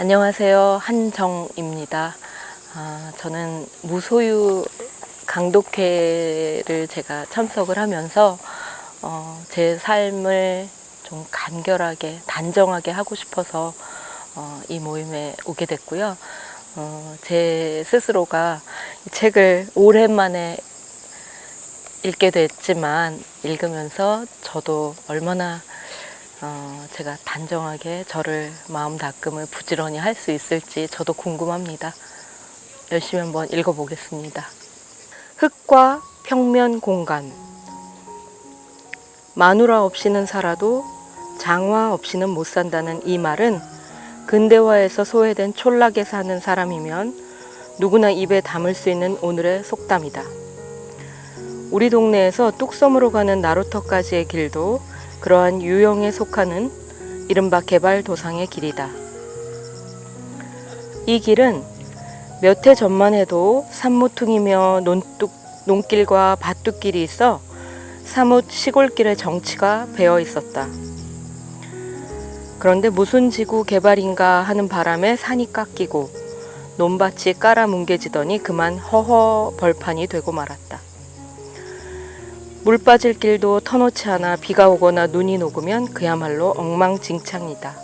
안녕하세요. 한정입니다. 저는 무소유 강독회를 제가 참석을 하면서 제 삶을 좀 간결하게, 단정하게 하고 싶어서 이 모임에 오게 됐고요. 제 스스로가 이 책을 오랜만에 읽게 됐지만 읽으면서 저도 얼마나 제가 단정하게 저를 마음 닦음을 부지런히 할 수 있을지 저도 궁금합니다. 열심히 한번 읽어보겠습니다. 흙과 평면 공간. 마누라 없이는 살아도 장화 없이는 못 산다는 이 말은 근대화에서 소외된 촌락에 사는 사람이면 누구나 입에 담을 수 있는 오늘의 속담이다. 우리 동네에서 뚝섬으로 가는 나루터까지의 길도 그러한 유형에 속하는 이른바 개발도상의 길이다. 이 길은 몇 해 전만 해도 산모퉁이며 논길과 밭둑길이 있어 사뭇 시골길의 정취가 배어 있었다. 그런데 무슨 지구 개발인가 하는 바람에 산이 깎이고 논밭이 깔아 뭉개지더니 그만 허허 벌판이 되고 말았다. 물 빠질 길도 터놓지 않아 비가 오거나 눈이 녹으면 그야말로 엉망진창이다.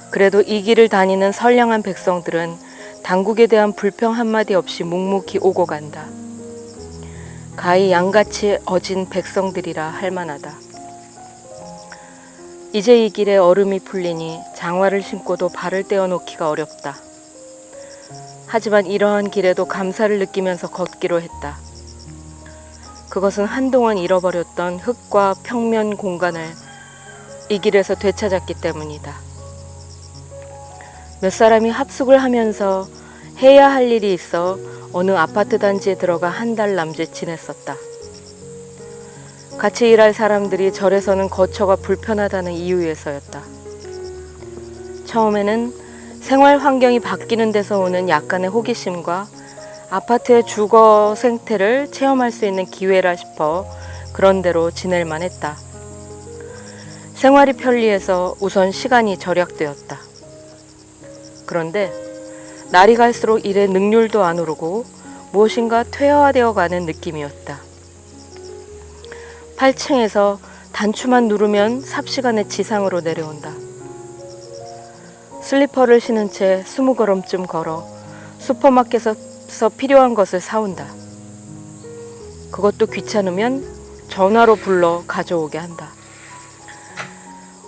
그래도 이 길을 다니는 선량한 백성들은 당국에 대한 불평 한마디 없이 묵묵히 오고 간다. 가히 양같이 어진 백성들이라 할 만하다. 이제 이 길에 얼음이 풀리니 장화를 신고도 발을 떼어놓기가 어렵다. 하지만 이러한 길에도 감사를 느끼면서 걷기로 했다. 그것은 한동안 잃어버렸던 흙과 평면 공간을 이 길에서 되찾았기 때문이다. 몇 사람이 합숙을 하면서 해야 할 일이 있어 어느 아파트 단지에 들어가 한 달 남짓 지냈었다. 같이 일할 사람들이 절에서는 거처가 불편하다는 이유에서였다. 처음에는 생활 환경이 바뀌는 데서 오는 약간의 호기심과 아파트의 주거 생태를 체험할 수 있는 기회라 싶어 그런 대로 지낼만 했다. 생활이 편리해서 우선 시간이 절약되었다. 그런데 날이 갈수록 일의 능률도 안 오르고 무엇인가 퇴화되어 가는 느낌이었다. 8층에서 단추만 누르면 삽시간에 지상으로 내려온다. 슬리퍼를 신은 채 20걸음쯤 걸어 슈퍼마켓에서 필요한 것을 사온다. 그것도 귀찮으면 전화로 불러 가져오게 한다.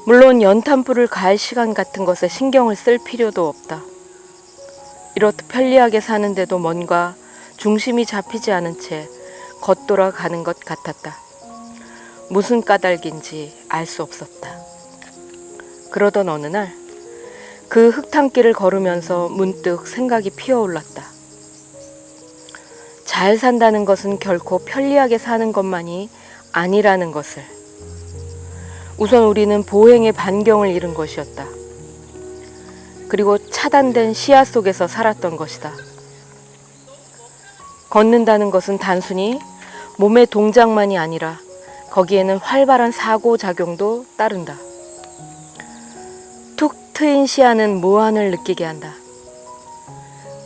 물론 연탄불을 갈 시간 같은 것에 신경을 쓸 필요도 없다. 이렇듯 편리하게 사는데도 뭔가 중심이 잡히지 않은 채 겉돌아 가는 것 같았다. 무슨 까닭인지 알 수 없었다. 그러던 어느 날 그 흙탕길을 걸으면서 문득 생각이 피어올랐다. 잘 산다는 것은 결코 편리하게 사는 것만이 아니라는 것을. 우선 우리는 보행의 반경을 잃은 것이었다. 그리고 차단된 시야 속에서 살았던 것이다. 걷는다는 것은 단순히 몸의 동작만이 아니라 거기에는 활발한 사고작용도 따른다. 툭 트인 시야는 무한을 느끼게 한다.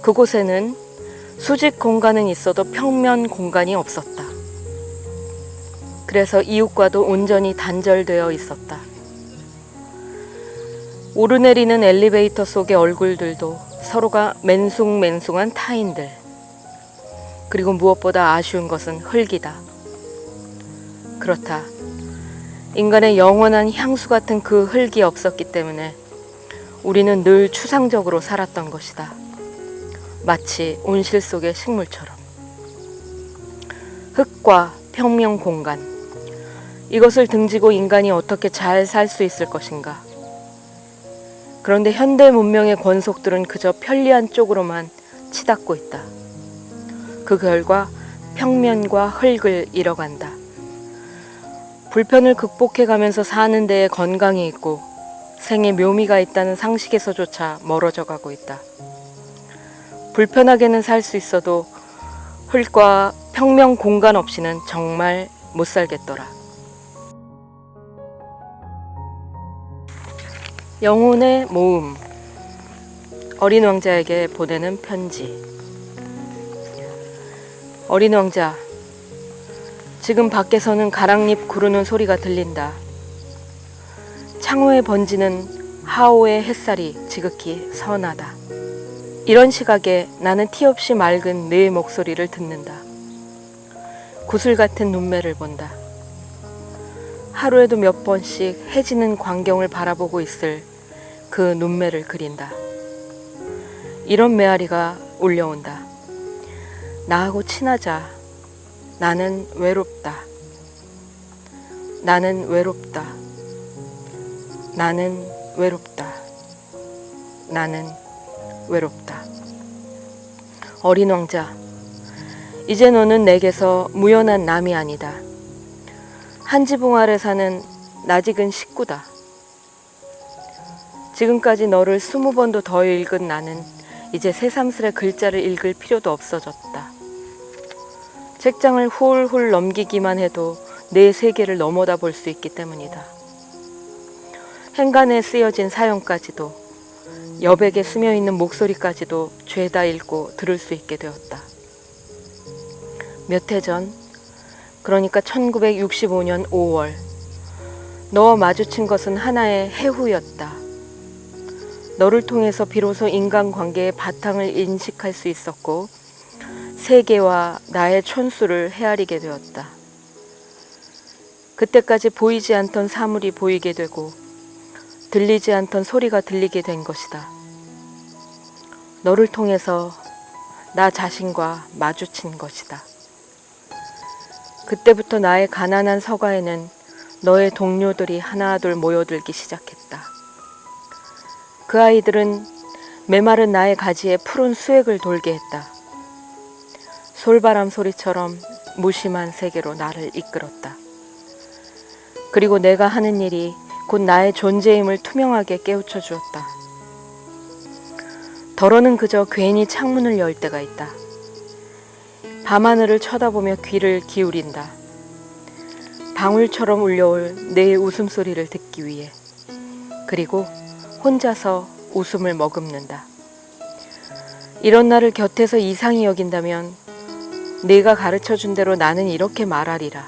그곳에는 수직 공간은 있어도 평면 공간이 없었다. 그래서 이웃과도 온전히 단절되어 있었다. 오르내리는 엘리베이터 속의 얼굴들도 서로가 맨숭맨숭한 타인들. 그리고 무엇보다 아쉬운 것은 흙이다. 그렇다. 인간의 영원한 향수 같은 그 흙이 없었기 때문에 우리는 늘 추상적으로 살았던 것이다. 마치 온실 속의 식물처럼. 흙과 평면 공간. 이것을 등지고 인간이 어떻게 잘 살 수 있을 것인가. 그런데 현대 문명의 권속들은 그저 편리한 쪽으로만 치닫고 있다. 그 결과 평면과 흙을 잃어간다. 불편을 극복해가면서 사는 데에 건강이 있고 생에 묘미가 있다는 상식에서조차 멀어져 가고 있다. 불편하게는 살 수 있어도 흙과 평면 공간 없이는 정말 못 살겠더라. 영혼의 모음. 어린 왕자에게 보내는 편지. 어린 왕자, 지금 밖에서는 가랑잎 구르는 소리가 들린다. 창호에 번지는 하오의 햇살이 지극히 선하다. 이런 시각에 나는 티없이 맑은 내 목소리를 듣는다. 구슬 같은 눈매를 본다. 하루에도 몇 번씩 해지는 광경을 바라보고 있을 그 눈매를 그린다. 이런 메아리가 울려온다. 나하고 친하자. 나는 외롭다. 나는 외롭다. 나는 외롭다. 나는 외롭다. 어린 왕자, 이제 너는 내게서 무연한 남이 아니다. 한 지붕 아래 사는 낯익은 식구다. 지금까지 너를 20번도 더 읽은 나는 이제 새삼스레 글자를 읽을 필요도 없어졌다. 책장을 훌훌 넘기기만 해도 내 세계를 넘어다 볼 수 있기 때문이다. 행간에 쓰여진 사연까지도, 여백에 스며있는 목소리까지도 죄다 읽고 들을 수 있게 되었다. 몇 해 전, 그러니까 1965년 5월, 너와 마주친 것은 하나의 해후였다. 너를 통해서 비로소 인간관계의 바탕을 인식할 수 있었고 세계와 나의 촌수를 헤아리게 되었다. 그때까지 보이지 않던 사물이 보이게 되고 들리지 않던 소리가 들리게 된 것이다. 너를 통해서 나 자신과 마주친 것이다. 그때부터 나의 가난한 서가에는 너의 동료들이 하나둘 모여들기 시작했다. 그 아이들은 메마른 나의 가지에 푸른 수액을 돌게 했다. 솔바람 소리처럼 무심한 세계로 나를 이끌었다. 그리고 내가 하는 일이 곧 나의 존재임을 투명하게 깨우쳐 주었다. 덜어는 그저 괜히 창문을 열 때가 있다. 밤하늘을 쳐다보며 귀를 기울인다. 방울처럼 울려올 내 웃음소리를 듣기 위해. 그리고 혼자서 웃음을 머금는다. 이런 나를 곁에서 이상히 여긴다면 네가 가르쳐준 대로 나는 이렇게 말하리라.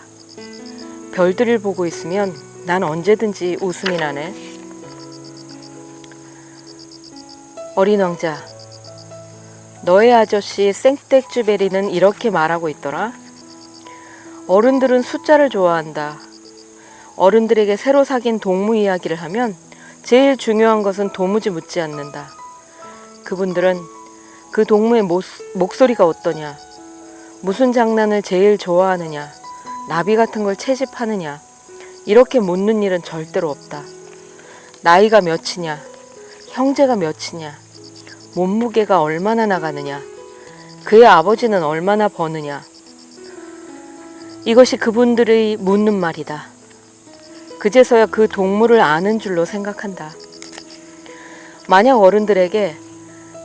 별들을 보고 있으면 난 언제든지 웃음이 나네. 어린 왕자, 너의 아저씨 생떼쥐베리는 이렇게 말하고 있더라. 어른들은 숫자를 좋아한다. 어른들에게 새로 사귄 동무 이야기를 하면 제일 중요한 것은 도무지 묻지 않는다. 그분들은 그 동무의 목소리가 어떠냐, 무슨 장난을 제일 좋아하느냐, 나비 같은 걸 채집하느냐, 이렇게 묻는 일은 절대로 없다. 나이가 몇이냐, 형제가 몇이냐, 몸무게가 얼마나 나가느냐, 그의 아버지는 얼마나 버느냐, 이것이 그분들이 묻는 말이다. 그제서야 그 동물을 아는 줄로 생각한다. 만약 어른들에게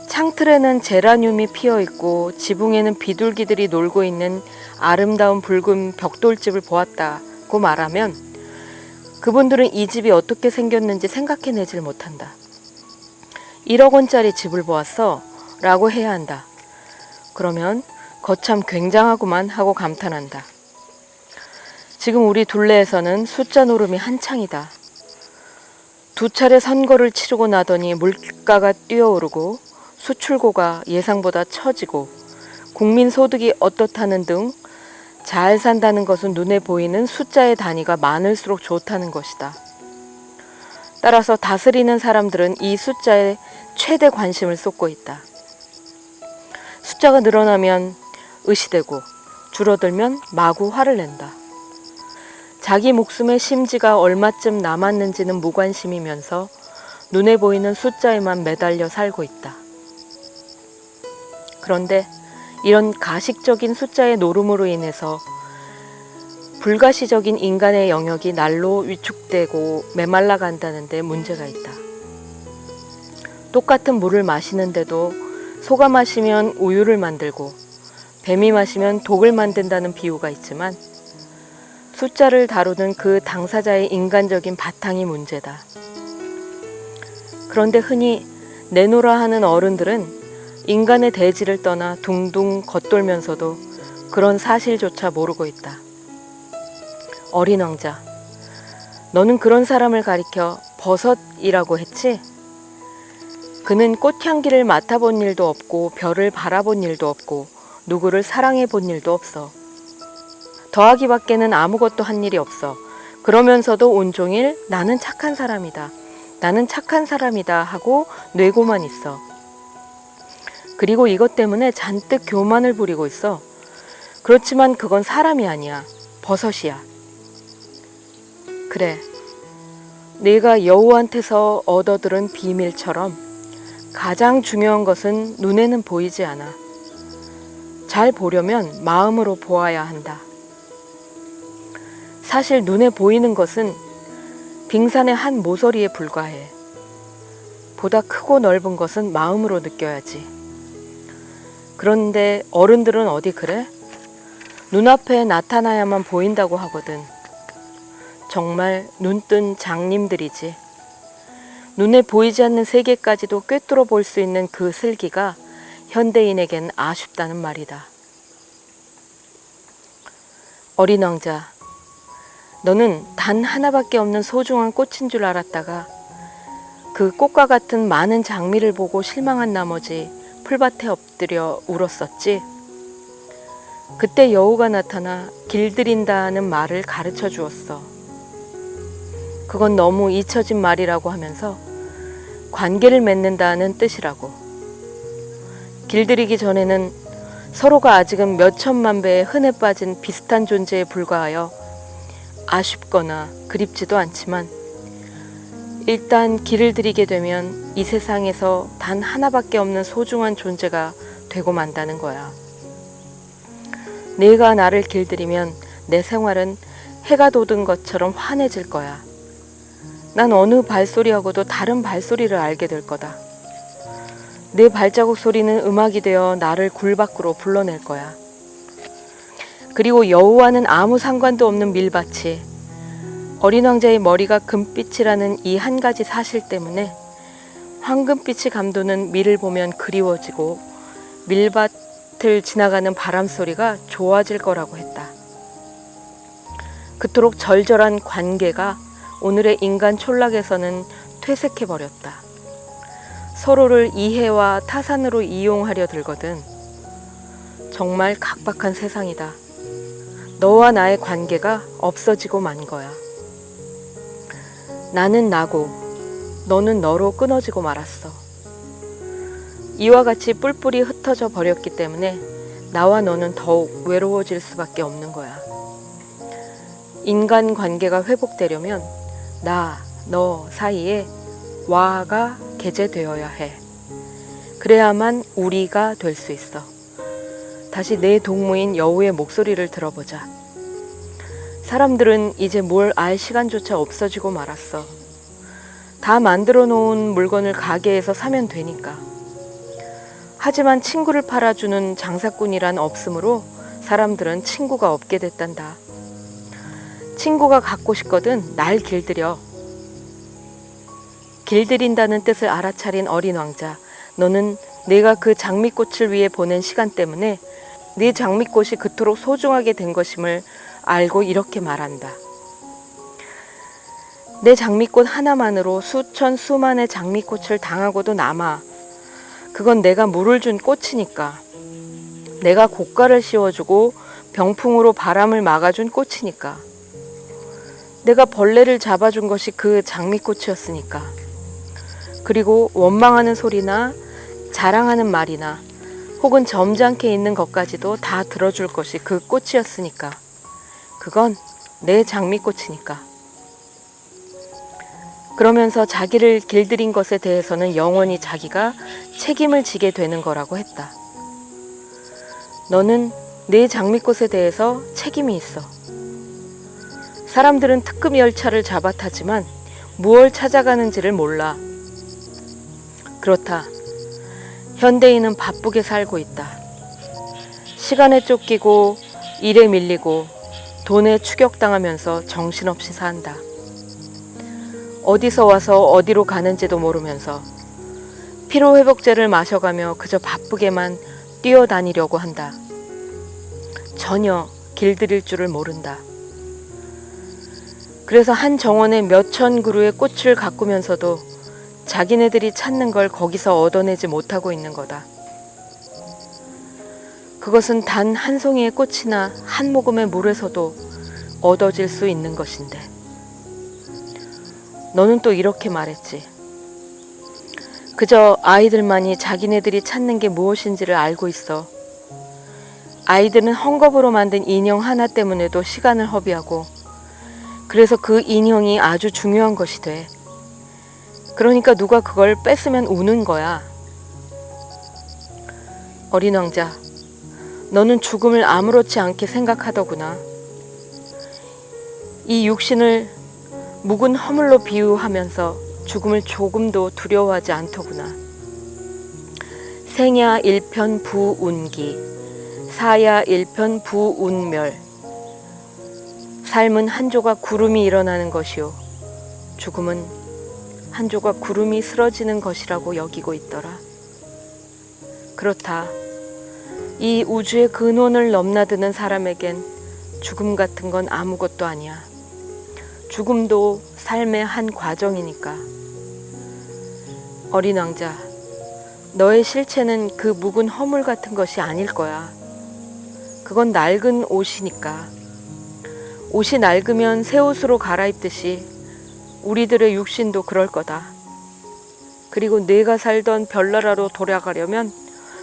창틀에는 제라늄이 피어있고 지붕에는 비둘기들이 놀고 있는 아름다운 붉은 벽돌집을 보았다고 말하면 그분들은 이 집이 어떻게 생겼는지 생각해내질 못한다. 1억 원짜리 집을 보았어 라고 해야 한다. 그러면 거참 굉장하구만 하고 감탄한다. 지금 우리 둘레에서는 숫자 노름이 한창이다. 2차례 선거를 치르고 나더니 물가가 뛰어오르고 수출고가 예상보다 처지고 국민 소득이 어떻다는 등 잘 산다는 것은 눈에 보이는 숫자의 단위가 많을수록 좋다는 것이다. 따라서 다스리는 사람들은 이 숫자에 최대 관심을 쏟고 있다. 숫자가 늘어나면 의시되고 줄어들면 마구 화를 낸다. 자기 목숨의 심지가 얼마쯤 남았는지는 무관심이면서 눈에 보이는 숫자에만 매달려 살고 있다. 그런데 이런 가식적인 숫자의 노름으로 인해서 불가시적인 인간의 영역이 날로 위축되고 메말라 간다는 데 문제가 있다. 똑같은 물을 마시는데도 소가 마시면 우유를 만들고 뱀이 마시면 독을 만든다는 비유가 있지만 숫자를 다루는 그 당사자의 인간적인 바탕이 문제다. 그런데 흔히 내노라 하는 어른들은 인간의 대지를 떠나 둥둥 겉돌면서도 그런 사실조차 모르고 있다. 어린 왕자, 너는 그런 사람을 가리켜 버섯이라고 했지? 그는 꽃향기를 맡아본 일도 없고 별을 바라본 일도 없고 누구를 사랑해 본 일도 없어. 더하기 밖에는 아무것도 한 일이 없어. 그러면서도 온종일 나는 착한 사람이다. 나는 착한 사람이다 하고 뇌고만 있어. 그리고 이것 때문에 잔뜩 교만을 부리고 있어. 그렇지만 그건 사람이 아니야. 버섯이야. 그래. 네가 여호와한테서 얻어들은 비밀처럼 가장 중요한 것은 눈에는 보이지 않아. 잘 보려면 마음으로 보아야 한다. 사실 눈에 보이는 것은 빙산의 한 모서리에 불과해. 보다 크고 넓은 것은 마음으로 느껴야지. 그런데 어른들은 어디 그래? 눈앞에 나타나야만 보인다고 하거든. 정말 눈뜬 장님들이지. 눈에 보이지 않는 세계까지도 꿰뚫어 볼 수 있는 그 슬기가 현대인에겐 아쉽다는 말이다. 어린 왕자, 너는 단 하나밖에 없는 소중한 꽃인 줄 알았다가 그 꽃과 같은 많은 장미를 보고 실망한 나머지 풀밭에 엎드려 울었었지. 그때 여우가 나타나 길들인다는 말을 가르쳐 주었어. 그건 너무 잊혀진 말이라고 하면서 관계를 맺는다는 뜻이라고. 길들이기 전에는 서로가 아직은 몇 천만 배의 흔해 빠진 비슷한 존재에 불과하여 아쉽거나 그립지도 않지만 일단 길을 들이게 되면 이 세상에서 단 하나밖에 없는 소중한 존재가 되고 만다는 거야. 네가 나를 길들이면 내 생활은 해가 돋은 것처럼 환해질 거야. 난 어느 발소리하고도 다른 발소리를 알게 될 거다. 내 발자국 소리는 음악이 되어 나를 굴 밖으로 불러낼 거야. 그리고 여호와는 아무 상관도 없는 밀밭이 어린 왕자의 머리가 금빛이라는 이 한 가지 사실 때문에 황금빛이 감도는 밀을 보면 그리워지고 밀밭을 지나가는 바람 소리가 좋아질 거라고 했다. 그토록 절절한 관계가 오늘의 인간 촌락에서는 퇴색해버렸다. 서로를 이해와 타산으로 이용하려 들거든. 정말 각박한 세상이다. 너와 나의 관계가 없어지고 만 거야. 나는 나고 너는 너로 끊어지고 말았어. 이와 같이 뿔뿔이 흩어져 버렸기 때문에 나와 너는 더욱 외로워질 수밖에 없는 거야. 인간 관계가 회복되려면 나, 너 사이에 와가 개재되어야 해. 그래야만 우리가 될 수 있어. 다시 내 동무인 여우의 목소리를 들어보자. 사람들은 이제 뭘 알 시간조차 없어지고 말았어. 다 만들어 놓은 물건을 가게에서 사면 되니까. 하지만 친구를 팔아주는 장사꾼이란 없으므로 사람들은 친구가 없게 됐단다. 친구가 갖고 싶거든 날 길들여. 길들인다는 뜻을 알아차린 어린 왕자, 너는 내가 그 장미꽃을 위해 보낸 시간 때문에 네 장미꽃이 그토록 소중하게 된 것임을 알고 이렇게 말한다. 내 장미꽃 하나만으로 수천 수만의 장미꽃을 당하고도 남아. 그건 내가 물을 준 꽃이니까. 내가 고가를 씌워주고 병풍으로 바람을 막아준 꽃이니까. 내가 벌레를 잡아준 것이 그 장미꽃이었으니까. 그리고 원망하는 소리나 자랑하는 말이나 혹은 점잖게 있는 것까지도 다 들어줄 것이 그 꽃이었으니까. 그건 내 장미꽃이니까. 그러면서 자기를 길들인 것에 대해서는 영원히 자기가 책임을 지게 되는 거라고 했다. 너는 내 장미꽃에 대해서 책임이 있어. 사람들은 특급 열차를 잡아 타지만 무얼 찾아가는지를 몰라. 그렇다. 현대인은 바쁘게 살고 있다. 시간에 쫓기고 일에 밀리고 돈에 추격당하면서 정신없이 산다. 어디서 와서 어디로 가는지도 모르면서 피로회복제를 마셔가며 그저 바쁘게만 뛰어다니려고 한다. 전혀 길들일 줄을 모른다. 그래서 한 정원에 몇천 그루의 꽃을 가꾸면서도 자기네들이 찾는 걸 거기서 얻어내지 못하고 있는 거다. 그것은 단 한 송이의 꽃이나 한 모금의 물에서도 얻어질 수 있는 것인데. 너는 또 이렇게 말했지. 그저 아이들만이 자기네들이 찾는 게 무엇인지를 알고 있어. 아이들은 헝겊으로 만든 인형 하나 때문에도 시간을 허비하고, 그래서 그 인형이 아주 중요한 것이 돼. 그러니까 누가 그걸 뺏으면 우는 거야. 어린 왕자, 너는 죽음을 아무렇지 않게 생각하더구나. 이 육신을 묵은 허물로 비유하면서 죽음을 조금도 두려워하지 않더구나. 생야 일편 부운기, 사야 일편 부운멸. 삶은 한 조각 구름이 일어나는 것이요, 죽음은 한 조각 구름이 쓰러지는 것이라고 여기고 있더라. 그렇다. 이 우주의 근원을 넘나드는 사람에겐 죽음 같은 건 아무것도 아니야. 죽음도 삶의 한 과정이니까. 어린 왕자, 너의 실체는 그 묵은 허물 같은 것이 아닐 거야. 그건 낡은 옷이니까. 옷이 낡으면 새 옷으로 갈아입듯이 우리들의 육신도 그럴 거다. 그리고 내가 살던 별나라로 돌아가려면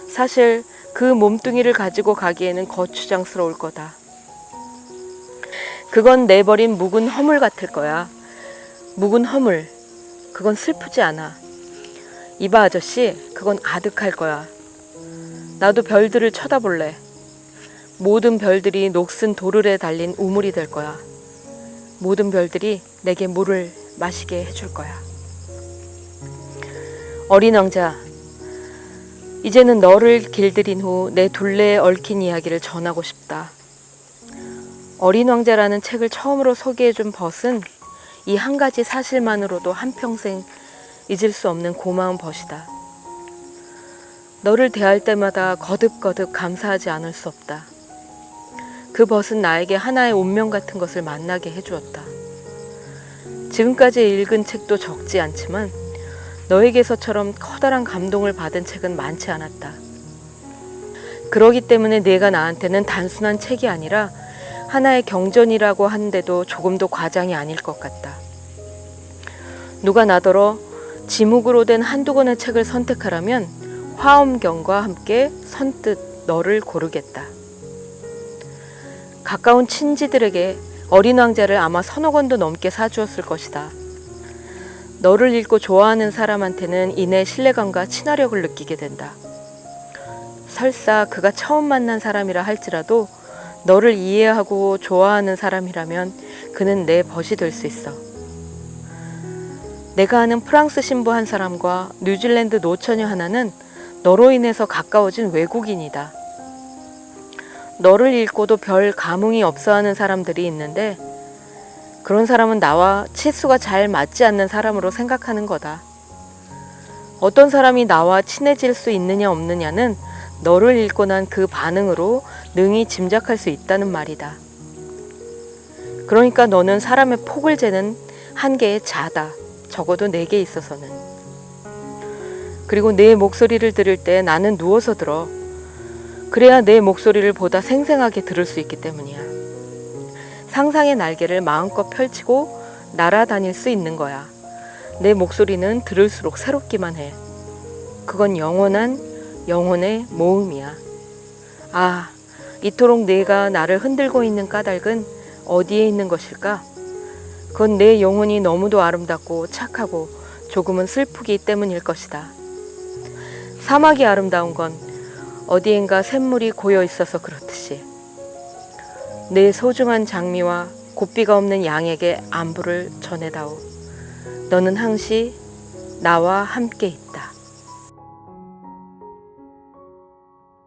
사실 그 몸뚱이를 가지고 가기에는 거추장스러울 거다. 그건 내버린 묵은 허물 같을 거야. 묵은 허물, 그건 슬프지 않아. 이봐 아저씨, 그건 아득할 거야. 나도 별들을 쳐다볼래. 모든 별들이 녹슨 도르래 달린 우물이 될 거야. 모든 별들이 내게 물을 마시게 해줄 거야. 어린 왕자, 이제는 너를 길들인 후 내 둘레에 얽힌 이야기를 전하고 싶다. 어린 왕자라는 책을 처음으로 소개해준 벗은 이 한 가지 사실만으로도 한평생 잊을 수 없는 고마운 벗이다. 너를 대할 때마다 거듭거듭 감사하지 않을 수 없다. 그 벗은 나에게 하나의 운명 같은 것을 만나게 해주었다. 지금까지 읽은 책도 적지 않지만 너에게서처럼 커다란 감동을 받은 책은 많지 않았다. 그러기 때문에 내가 나한테는 단순한 책이 아니라 하나의 경전이라고 하는데도 조금도 과장이 아닐 것 같다. 누가 나더러 지묵으로 된 한두 권의 책을 선택하라면 화엄경과 함께 선뜻 너를 고르겠다. 가까운 친지들에게 어린 왕자를 아마 서너 권도 넘게 사주었을 것이다. 너를 읽고 좋아하는 사람한테는 이내 신뢰감과 친화력을 느끼게 된다. 설사 그가 처음 만난 사람이라 할지라도 너를 이해하고 좋아하는 사람이라면 그는 내 벗이 될 수 있어. 내가 아는 프랑스 신부 한 사람과 뉴질랜드 노처녀 하나는 너로 인해서 가까워진 외국인이다. 너를 읽고도 별 감흥이 없어하는 사람들이 있는데 그런 사람은 나와 치수가 잘 맞지 않는 사람으로 생각하는 거다. 어떤 사람이 나와 친해질 수 있느냐 없느냐는 너를 읽고 난 그 반응으로 능히 짐작할 수 있다는 말이다. 그러니까 너는 사람의 폭을 재는 한계의 자다. 적어도 내게 있어서는. 그리고 내 목소리를 들을 때 나는 누워서 들어. 그래야 내 목소리를 보다 생생하게 들을 수 있기 때문이야. 상상의 날개를 마음껏 펼치고 날아다닐 수 있는 거야. 내 목소리는 들을수록 새롭기만 해. 그건 영혼의 모음이야. 아, 이토록 내가 나를 흔들고 있는 까닭은 어디에 있는 것일까? 그건 내 영혼이 너무도 아름답고 착하고 조금은 슬프기 때문일 것이다. 사막이 아름다운 건 어디엔가 샘물이 고여 있어서 그렇듯이 내 소중한 장미와 곱비가 없는 양에게 안부를 전해다오. 너는 항시 나와 함께 있다.